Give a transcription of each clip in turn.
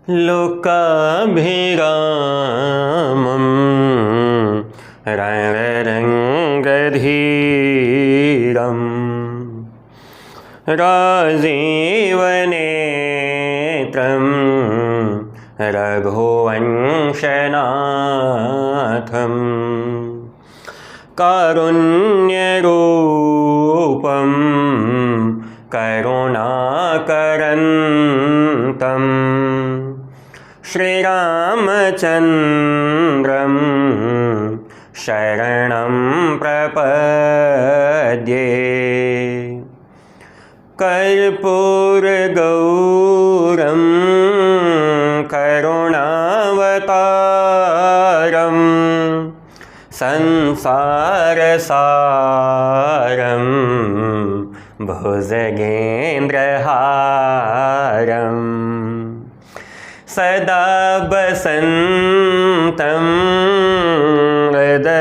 लोकाभिरामं रणरङ्गधीरं राजीवनेत्रं रघुवंशनाथं कारुण्यरूपं करुणाकरन्तं श्रीरामचन्द्रं शरणं प्रपद्ये। कर्पूरगौरं करुणावतारं संसारसारं भुजगेन्द्रहारं सदा वसन्तं हृदयारविन्दे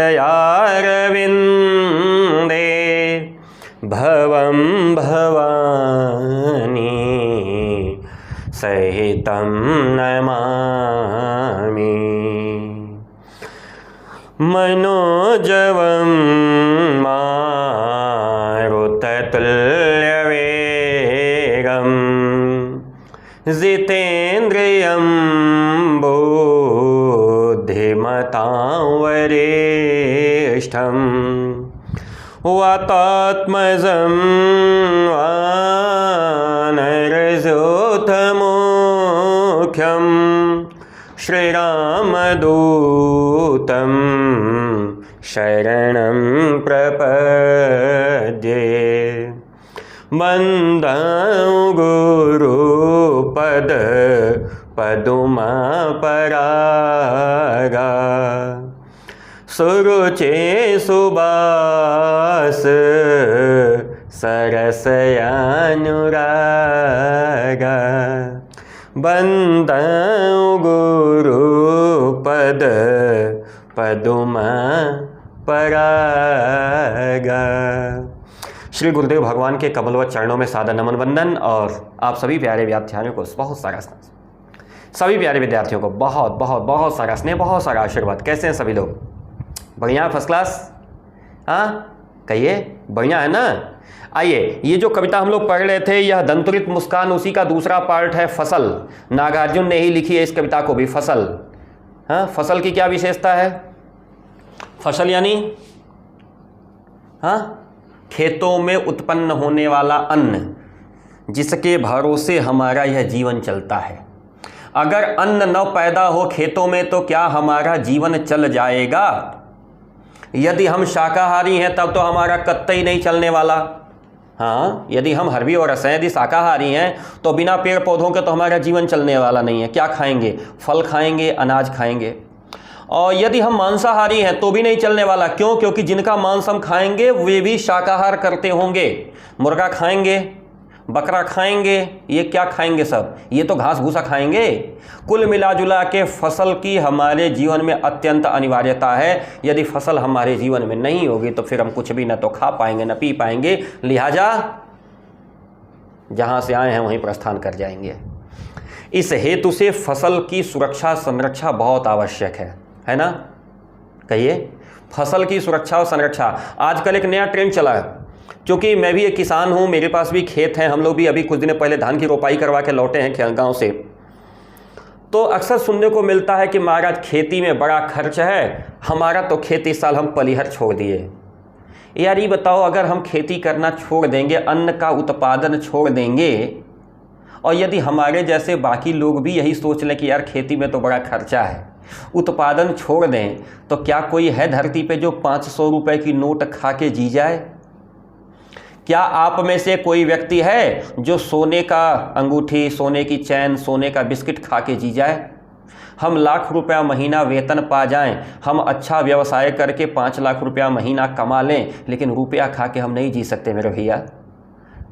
भवं भवानी सहितं नमामि। मनोजवं मारुततुल्यवेगं जितेन्द्रियं बुद्धिमतां वरिष्ठं वातात्मजं वानरयूथमुख्यं श्रीरामदूतं शरणं प्रपद्ये। वन्दं गुरुपद पदुमपरागा सुरुचे सुबास सरसयानुरागा। वन्दं गुरुपद पदुमपरागा। श्री गुरुदेव भगवान के कमलवत चरणों में सादर नमन वंदन और आप सभी प्यारे विद्यार्थियों को बहुत सारा स्नेह, सभी प्यारे विद्यार्थियों को बहुत बहुत बहुत सारा स्नेह, बहुत सारा आशीर्वाद। कैसे हैं सभी लोग? बढ़िया, फर्स्ट क्लास? हाँ कहिए, बढ़िया है ना? आइए, ये जो कविता हम लोग पढ़ रहे थे, यह दंतुरित मुस्कान, उसी का दूसरा पार्ट है फसल। नागार्जुन ने ही लिखी है इस कविता को भी, फसल। हाँ, फसल की क्या विशेषता है? फसल यानी हाँ, खेतों में उत्पन्न होने वाला अन्न, जिसके भरोसे हमारा यह जीवन चलता है। अगर अन्न न पैदा हो खेतों में तो क्या हमारा जीवन चल जाएगा? यदि हम शाकाहारी हैं तब तो हमारा कतई नहीं चलने वाला। हाँ, यदि हम हर्बीवोरस हैं, यदि शाकाहारी हैं, तो बिना पेड़ पौधों के तो हमारा जीवन चलने वाला नहीं है। क्या खाएंगे? फल खाएंगे, अनाज खाएंगे। और यदि हम मांसाहारी हैं तो भी नहीं चलने वाला। क्यों? क्योंकि जिनका मांस हम खाएंगे वे भी शाकाहार करते होंगे। मुर्गा खाएंगे, बकरा खाएंगे, ये क्या खाएंगे? सब ये तो घास भूसा खाएंगे। कुल मिलाजुला के फसल की हमारे जीवन में अत्यंत अनिवार्यता है। यदि फसल हमारे जीवन में नहीं होगी तो फिर हम कुछ भी न तो खा पाएंगे न पी पाएंगे, लिहाजा जहाँ से आए हैं वहीं प्रस्थान कर जाएंगे। इस हेतु से फसल की सुरक्षा संरक्षा बहुत आवश्यक है ना? कहिए, फसल की सुरक्षा और संरक्षा। आजकल एक नया ट्रेंड चला है, क्योंकि मैं भी एक किसान हूँ, मेरे पास भी खेत हैं। हम लोग भी अभी कुछ दिन पहले धान की रोपाई करवा के लौटे हैं गांव से। तो अक्सर सुनने को मिलता है कि महाराज खेती में बड़ा खर्च है, हमारा तो खेती इस साल हम पलीहर छोड़ दिए। यार ये बताओ, अगर हम खेती करना छोड़ देंगे, अन्न का उत्पादन छोड़ देंगे, और यदि हमारे जैसे बाकी लोग भी यही सोच लें कि यार खेती में तो बड़ा खर्चा है, उत्पादन छोड़ दें, तो क्या कोई है धरती पे जो 500 रुपए की नोट खा के जी जाए? क्या आप में से कोई व्यक्ति है जो सोने का अंगूठी, सोने की चैन, सोने का बिस्किट खा के जी जाए? हम लाख रुपया महीना वेतन पा जाएं, हम अच्छा व्यवसाय करके 5 लाख रुपया महीना कमा लें, लेकिन रुपया खा के हम नहीं जी सकते मेरे भैया।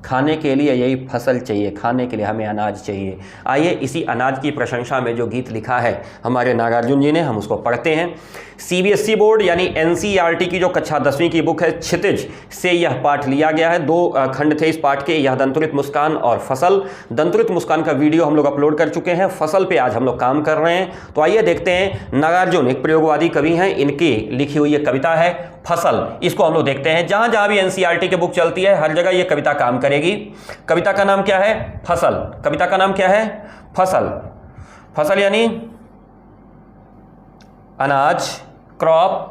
खाने के लिए यही फसल चाहिए, खाने के लिए हमें अनाज चाहिए। आइए इसी अनाज की प्रशंसा में जो गीत लिखा है हमारे नागार्जुन जी ने, हम उसको पढ़ते हैं। सीबीएसई बोर्ड यानी एनसीईआरटी की जो कक्षा 10वीं की बुक है क्षितिज से यह पाठ लिया गया है। 2 खंड थे इस पाठ के, यह दंतुरित मुस्कान और फसल। दंतुरित मुस्कान का वीडियो हम लोग अपलोड कर चुके हैं, फसल पे आज हम लोग काम कर रहे हैं। तो आइए देखते हैं, नागार्जुन एक प्रयोगवादी कवि हैं, इनकी लिखी हुई एक कविता है फसल, इसको हम लोग देखते हैं। जहां जहां भी एनसीईआरटी की बुक चलती है हर जगह यह कविता काम करेगी। कविता का नाम क्या है? फसल। कविता का नाम क्या है? फसल। फसल यानी अनाज, क्रॉप,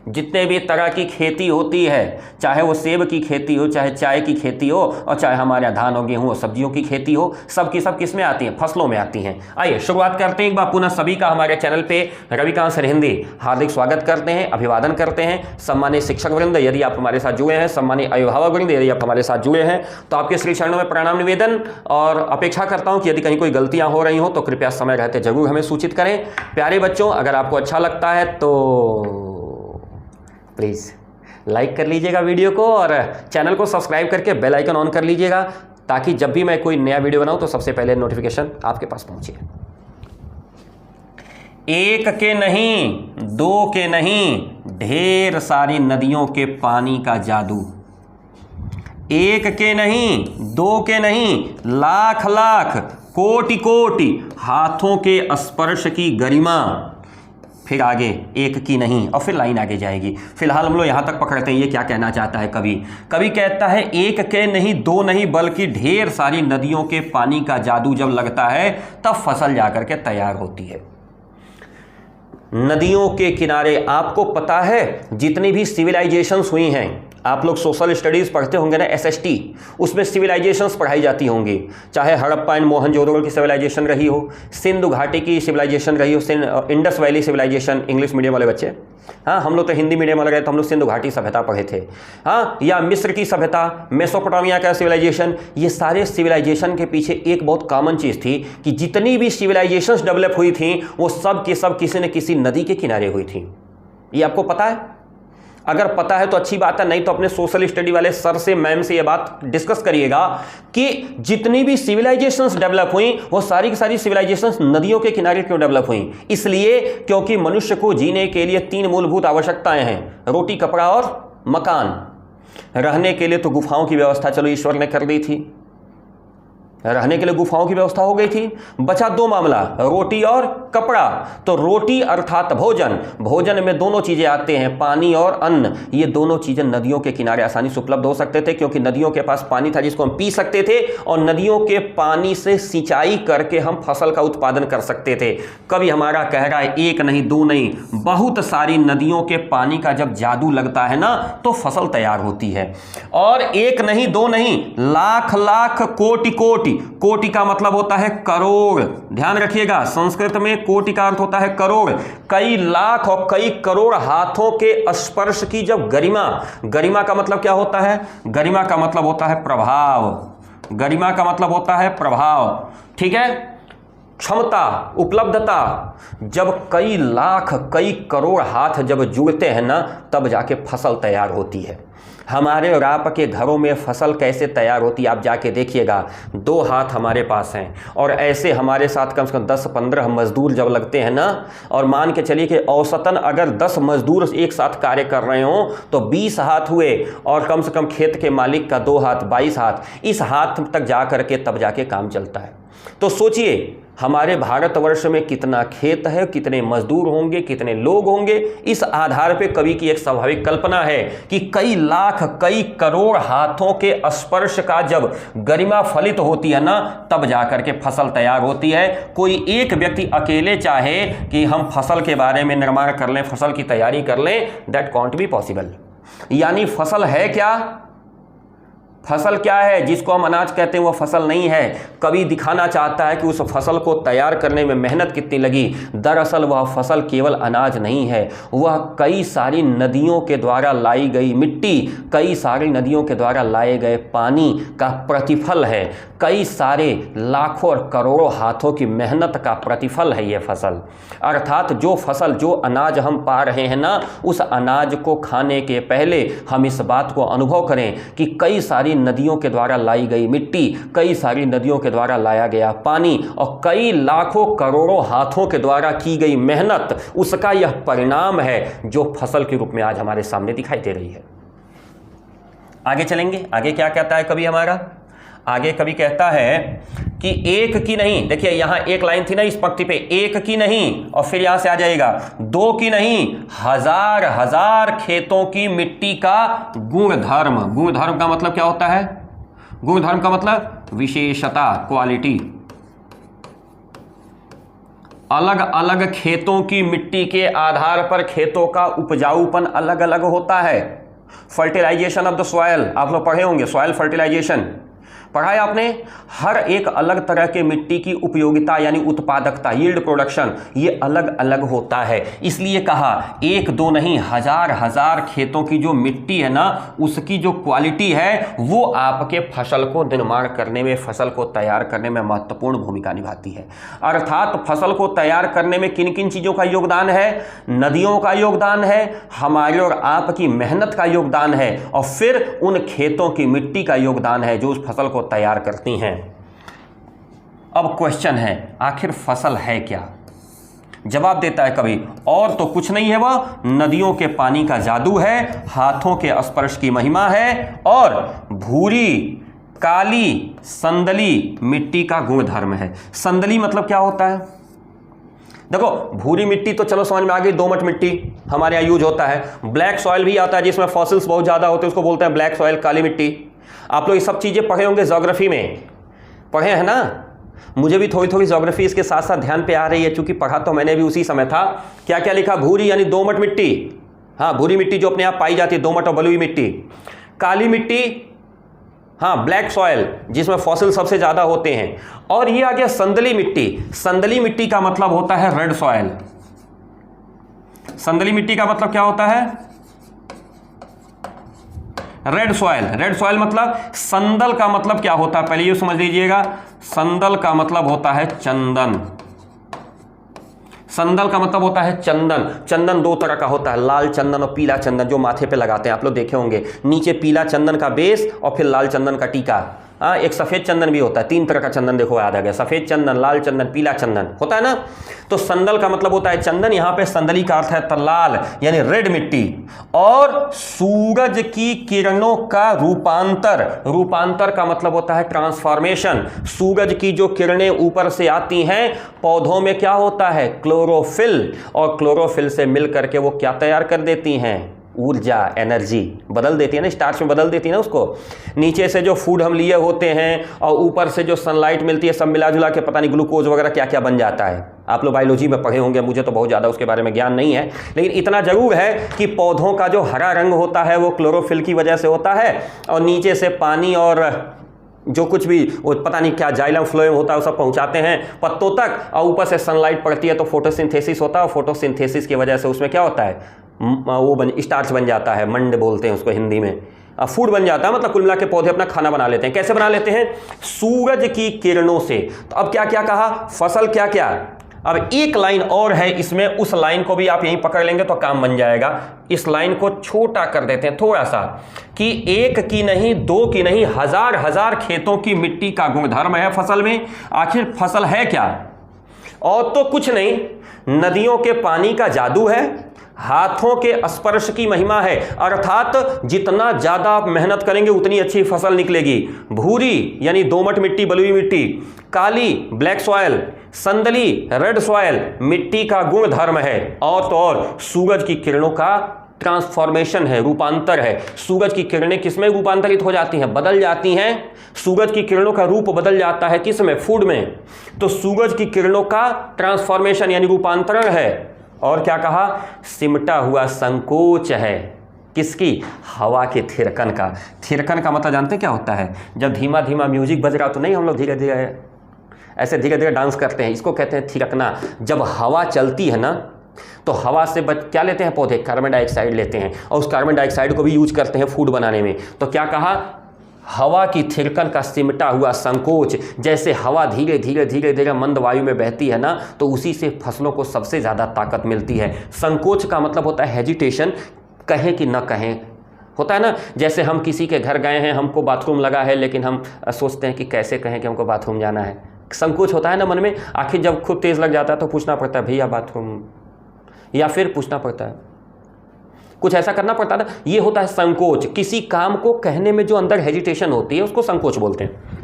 जितने भी तरह की खेती होती है, चाहे वो सेब की खेती हो, चाहे चाय की खेती हो, और चाहे हमारे यहाँ धान हो, गेहूँ हो, सब्जियों की खेती हो, सब की सब किस में आती हैं? फसलों में आती हैं। आइए शुरुआत करते हैं। एक बार पुनः सभी का हमारे चैनल पे रविकांत सर हिंदी हार्दिक स्वागत करते हैं, अभिवादन करते हैं। सम्मानित शिक्षक वृंद यदि आप हमारे साथ जुड़े हैं, सम्मानित अभिभावक वृंद यदि आप हमारे साथ जुड़े हैं, तो आपके श्री चरणों में प्रणाम निवेदन, और अपेक्षा करता हूँ कि यदि कहीं कोई गलतियाँ हो रही हो तो कृपया समय रहते जरूर हमें सूचित करें। प्यारे बच्चों, अगर आपको अच्छा लगता है तो प्लीज़ लाइक कर लीजिएगा वीडियो को, और चैनल को सब्सक्राइब करके बेल आइकन ऑन कर लीजिएगा, ताकि जब भी मैं कोई नया वीडियो बनाऊं तो सबसे पहले नोटिफिकेशन आपके पास पहुंचे। एक के नहीं, दो के नहीं, ढेर सारी नदियों के पानी का जादू। एक के नहीं, दो के नहीं, लाख लाख, कोटि कोटि हाथों के स्पर्श की गरिमा। फिर आगे एक की नहीं, और फिर लाइन आगे जाएगी। फिलहाल हम लोग यहाँ तक पकड़ते हैं, ये क्या कहना चाहता है कवि। कवि कहता है एक के नहीं, दो नहीं, बल्कि ढेर सारी नदियों के पानी का जादू जब लगता है तब फसल जाकर के तैयार होती है। नदियों के किनारे, आपको पता है जितनी भी सिविलाइजेशंस हुई हैं, आप लोग सोशल स्टडीज़ पढ़ते होंगे ना, एसएसटी, उसमें सिविलाइजेशंस पढ़ाई जाती होंगी। चाहे हड़प्पा एंड मोहनजोदड़ो की सिविलाइजेशन रही हो, सिंधु घाटी की सिविलाइजेशन रही हो, Indus valley civilization, English medium वाले बच्चे, हाँ हम लोग तो हिंदी मीडियम वाले गए तो हम लोग सिंधु घाटी सभ्यता पढ़े थे, हाँ, या मिस्र की सभ्यता, मेसोपोटामिया का सिविलाइजेशन। ये सारे सिविलाइजेशन के पीछे एक बहुत कॉमन चीज़ थी कि जितनी भी सिविलाइजेशंस डेवलप हुई थी वो सब के सब किसी न किसी नदी के किनारे हुई थी। ये आपको पता है? अगर पता है तो अच्छी बात है, नहीं तो अपने सोशल स्टडी वाले सर से, मैम से ये बात डिस्कस करिएगा कि जितनी भी सिविलाइजेशंस डेवलप हुई वो सारी की सारी सिविलाइजेशंस नदियों के किनारे क्यों डेवलप हुई? इसलिए क्योंकि मनुष्य को जीने के लिए 3 मूलभूत आवश्यकताएं हैं, रोटी, कपड़ा और मकान। रहने के लिए तो गुफाओं की व्यवस्था चलो ईश्वर ने कर दी थी, रहने के लिए गुफाओं की व्यवस्था हो गई थी। बचा 2 मामला, रोटी और कपड़ा। तो रोटी अर्थात भोजन, भोजन में दोनों चीज़ें आते हैं, पानी और अन्न। ये दोनों चीज़ें नदियों के किनारे आसानी से उपलब्ध हो सकते थे, क्योंकि नदियों के पास पानी था जिसको हम पी सकते थे, और नदियों के पानी से सिंचाई करके हम फसल का उत्पादन कर सकते थे। कभी हमारा कह रहा है एक नहीं, दो नहीं, बहुत सारी नदियों के पानी का जब जादू लगता है ना तो फसल तैयार होती है। और एक नहीं, दो नहीं, लाख लाख, कोटि कोटि। कोटि का मतलब होता है करोड़, ध्यान रखिएगा, संस्कृत में कोटि का अर्थ होता है करोड़। कई लाख और कई करोड़ हाथों के स्पर्श की जब गरिमा, गरिमा का मतलब क्या होता है? गरिमा का मतलब होता है प्रभाव। गरिमा का मतलब होता है प्रभाव, ठीक है, क्षमता, उपलब्धता। जब कई लाख कई करोड़ हाथ जब जुड़ते हैं ना तब जाके फसल तैयार होती है। हमारे और आपके घरों में फसल कैसे तैयार होती है आप जाके देखिएगा। 2 हाथ हमारे पास हैं और ऐसे हमारे साथ कम से कम 10-15 मजदूर जब लगते हैं ना, और मान के चलिए कि औसतन अगर 10 मजदूर एक साथ कार्य कर रहे हों तो 20 हाथ हुए, और कम से कम खेत के मालिक का 2 हाथ, 22 हाथ। इस हाथ तक जा करके तब जाके काम चलता है। तो सोचिए हमारे भारतवर्ष में कितना खेत है, कितने मजदूर होंगे, कितने लोग होंगे। इस आधार पे कवि की एक स्वाभाविक कल्पना है कि कई लाख कई करोड़ हाथों के स्पर्श का जब गरिमा फलित होती है ना तब जाकर के फसल तैयार होती है। कोई एक व्यक्ति अकेले चाहे कि हम फसल के बारे में निर्माण कर लें, फसल की तैयारी कर लें, दैट कांट बी पॉसिबल। यानी फसल है क्या? फसल क्या है? जिसको हम अनाज कहते हैं वो फसल नहीं है। कवि दिखाना चाहता है कि उस फसल को तैयार करने में मेहनत कितनी लगी। दरअसल वह फसल केवल अनाज नहीं है, वह कई सारी नदियों के द्वारा लाई गई मिट्टी, कई सारी नदियों के द्वारा लाए गए पानी का प्रतिफल है। कई सारे लाखों और करोड़ों हाथों की मेहनत का प्रतिफल है ये फसल। अर्थात जो फसल, जो अनाज हम पा रहे हैं ना, उस अनाज को खाने के पहले हम इस बात को अनुभव करें कि कई सारी सारी नदियों के द्वारा लाई गई मिट्टी, कई सारी नदियों के द्वारा लाया गया पानी और कई लाखों करोड़ों हाथों के द्वारा की गई मेहनत, उसका यह परिणाम है जो फसल के रूप में आज हमारे सामने दिखाई दे रही है। आगे चलेंगे, आगे क्या कहता है कवि हमारा? आगे कवि कहता है कि एक की नहीं, देखिए यहां एक लाइन थी ना इस पंक्ति पे, एक की नहीं और फिर यहां से आ जाएगा दो की नहीं, हजार हजार खेतों की मिट्टी का गुणधर्म। गुणधर्म का मतलब क्या होता है? गुणधर्म का मतलब विशेषता, क्वालिटी। अलग अलग खेतों की मिट्टी के आधार पर खेतों का उपजाऊपन अलग अलग होता है। फर्टिलाइजेशन ऑफ द सॉइल आप लोग पढ़े होंगे, सॉइल फर्टिलाइजेशन पढ़ा है आपने। हर एक अलग तरह के मिट्टी की उपयोगिता यानी उत्पादकता, यील्ड प्रोडक्शन, ये अलग अलग होता है। इसलिए कहा एक दो नहीं, हजार हजार खेतों की जो मिट्टी है ना, उसकी जो क्वालिटी है वो आपके फसल को निर्माण करने में, फसल को तैयार करने में महत्वपूर्ण भूमिका निभाती है। अर्थात फसल को तैयार करने में किन किन चीज़ों का योगदान है? नदियों का योगदान है, हमारे और आपकी मेहनत का योगदान है, और फिर उन खेतों की मिट्टी का योगदान है जो उस फसल को तैयार करती हैं। अब क्वेश्चन है, आखिर फसल है क्या? जवाब देता है कवि, और तो कुछ नहीं है, वह नदियों के पानी का जादू है, हाथों के स्पर्श की महिमा है, और भूरी काली संदली मिट्टी का गुणधर्म है। संदली मतलब क्या होता है? देखो भूरी मिट्टी तो चलो समझ में आ गई, दोमट मिट्टी हमारे यहाँ यूज होता है। ब्लैक सॉइल भी आता है जिसमें फॉसिल्स बहुत ज़्यादा होते हैं, उसको बोलते हैं ब्लैक सॉइल, काली मिट्टी। आप लोग ये सब चीज़ें पढ़े होंगे, ज्योग्राफी में पढ़े हैं ना। मुझे भी थोड़ी थोड़ी ज्योग्राफी इसके साथ साथ ध्यान पे आ रही है, क्योंकि पढ़ा तो मैंने भी उसी समय था। क्या क्या लिखा? भूरी यानी दोमट मिट्टी, हाँ भूरी मिट्टी जो अपने आप पाई जाती है, दोमट और बलुई मिट्टी। काली मिट्टी, हाँ ब्लैक सॉइल जिसमें फॉसिल सबसे ज़्यादा होते हैं। और ये आ गया संदली मिट्टी। संदली मिट्टी का मतलब होता है रेड सॉइल। संदली मिट्टी का मतलब क्या होता है? Red soil. रेड सॉइल मतलब, संदल का मतलब क्या होता है पहले ये समझ लीजिएगा। संदल का मतलब होता है चंदन। संदल का मतलब होता है चंदन। चंदन दो तरह का होता है, लाल चंदन और पीला चंदन, जो माथे पे लगाते हैं आप लोग देखे होंगे। नीचे पीला चंदन का बेस और फिर लाल चंदन का टीका। हाँ, एक सफ़ेद चंदन भी होता है, तीन तरह का चंदन देखो याद आ गया, सफ़ेद चंदन, लाल चंदन, पीला चंदन होता है ना। तो संदल का मतलब होता है चंदन, यहाँ पे संदली का अर्थ है तलाल यानी रेड मिट्टी। और सूरज की किरणों का रूपांतर, रूपांतर का मतलब होता है ट्रांसफॉर्मेशन। सूरज की जो किरणें ऊपर से आती हैं, पौधों में क्या होता है? क्लोरोफिल, और क्लोरोफिल से मिल करके वो क्या तैयार कर देती हैं? ऊर्जा, एनर्जी बदल देती है ना, स्टार्च में बदल देती है ना उसको। नीचे से जो फूड हम लिए होते हैं और ऊपर से जो सनलाइट मिलती है, सब मिला जुला के पता नहीं ग्लूकोज वगैरह क्या क्या बन जाता है। आप लोग बायोलॉजी में पढ़े होंगे, मुझे तो बहुत ज़्यादा उसके बारे में ज्ञान नहीं है, लेकिन इतना जरूर है कि पौधों का जो हरा रंग होता है वो क्लोरोफिल की वजह से होता है, और नीचे से पानी और जो कुछ भी वो पता नहीं क्या जाइलम फ्लोएम होता है वो सब पहुंचाते हैं पत्तों तक, और ऊपर से सनलाइट पड़ती है तो फोटोसिंथेसिस होता है, और फोटोसिंथेसिस की वजह से उसमें क्या होता है? वो स्टार्च बन जाता है, मंड बोलते हैं उसको हिंदी में। फूड बन जाता है, मतलब कुल मिला के पौधे अपना खाना बना लेते हैं। कैसे बना लेते हैं? सूरज की किरणों से। तो अब क्या क्या कहा? फसल क्या क्या? अब एक लाइन और है इसमें, उस लाइन को भी आप यहीं पकड़ लेंगे तो काम बन जाएगा। इस लाइन को छोटा कर देते हैं थोड़ा सा, कि एक की नहीं, दो की नहीं, हजार हजार खेतों की मिट्टी का गुणधर्म है फसल में। आखिर फसल है क्या? और तो कुछ नहीं, नदियों के पानी का जादू है, हाथों के स्पर्श की महिमा है। अर्थात जितना ज्यादा आप मेहनत करेंगे उतनी अच्छी फसल निकलेगी। भूरी यानी दोमट मिट्टी, बलुई मिट्टी, काली ब्लैक सॉइल, संदली रेड सॉइल मिट्टी का गुण धर्म है। और तो और सूरज की किरणों का ट्रांसफॉर्मेशन है, रूपांतर है। सूरज की किरणें किसमें रूपांतरित हो जाती हैं? बदल जाती हैं। सूरज की किरणों का रूप बदल जाता है किसमें? फूड में। तो सूरज की किरणों का ट्रांसफॉर्मेशन यानी रूपांतरण है। और क्या कहा? सिमटा हुआ संकोच है। किसकी? हवा के थिरकन का। थिरकन का मतलब जानते क्या होता है? जब धीमा धीमा म्यूजिक बज रहा तो नहीं हम लोग धीरे धीरे ऐसे धीरे धीरे डांस करते हैं, इसको कहते हैं थिरकना। जब हवा चलती है ना तो हवा से क्या लेते हैं पौधे? कार्बन डाइऑक्साइड लेते हैं, और उस कार्बन डाइऑक्साइड को भी यूज करते हैं फूड बनाने में। तो क्या कहा? हवा की थिरकन का सिमटा हुआ संकोच। जैसे हवा धीरे धीरे धीरे धीरे मंद वायु में बहती है ना, तो उसी से फसलों को सबसे ज़्यादा ताकत मिलती है। संकोच का मतलब होता है हेजिटेशन, कहें कि न कहें, होता है ना, जैसे हम किसी के घर गए हैं, हमको बाथरूम लगा है, लेकिन हम सोचते हैं कि कैसे कहें कि हमको बाथरूम जाना है, संकोच होता है ना मन में। आखिर जब खुद तेज़ लग जाता है तो पूछना पड़ता है भैया बाथरूम, या फिर पूछना पड़ता है, कुछ ऐसा करना पड़ता है ना, ये होता है संकोच। किसी काम को कहने में जो अंदर हेजिटेशन होती है उसको संकोच बोलते हैं।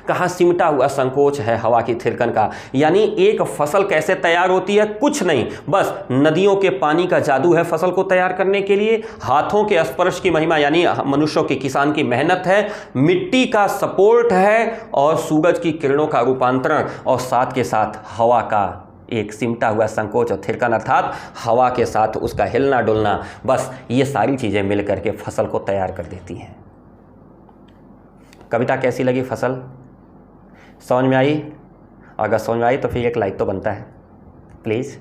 कहाँ सिमटा हुआ संकोच है हवा की थिरकन का। यानी एक फसल कैसे तैयार होती है, कुछ नहीं, बस नदियों के पानी का जादू है फसल को तैयार करने के लिए, हाथों के स्पर्श की महिमा यानी मनुष्यों के किसान की मेहनत है, मिट्टी का सपोर्ट है, और सूरज की किरणों का रूपांतरण, और साथ के साथ हवा का एक सिमटा हुआ संकोच और थिरकन, अर्थात हवा के साथ उसका हिलना डुलना। बस ये सारी चीज़ें मिलकर के फसल को तैयार कर देती हैं। कविता कैसी लगी, फसल समझ में आई? अगर समझ में आई तो फिर एक लाइक तो बनता है प्लीज़।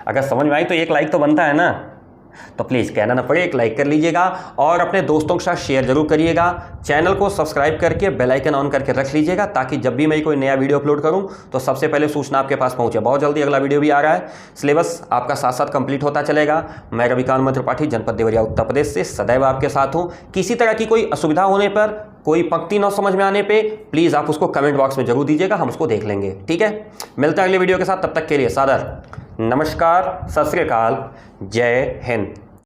अगर समझ में आई तो एक लाइक तो बनता है ना, तो प्लीज़ कहना ना पड़े, एक लाइक कर लीजिएगा और अपने दोस्तों के साथ शेयर जरूर करिएगा। चैनल को सब्सक्राइब करके बेल आइकन ऑन करके रख लीजिएगा, ताकि जब भी मैं कोई नया वीडियो अपलोड करूं तो सबसे पहले सूचना आपके पास पहुंचे। बहुत जल्दी अगला वीडियो भी आ रहा है, सिलेबस आपका साथ साथ कंप्लीट होता चलेगा। मैं रविकांत त्रिपाठी, जनपद देवरिया, उत्तर प्रदेश से सदैव आपके साथ हूँ। किसी तरह की कोई असुविधा होने पर, कोई पंक्ति ना समझ में आने पे, प्लीज़ आप उसको कमेंट बॉक्स में जरूर दीजिएगा, हम उसको देख लेंगे। ठीक है, मिलते हैं अगले वीडियो के साथ, तब तक के लिए सादर नमस्कार, सत श्री अकाल, जय हिंद।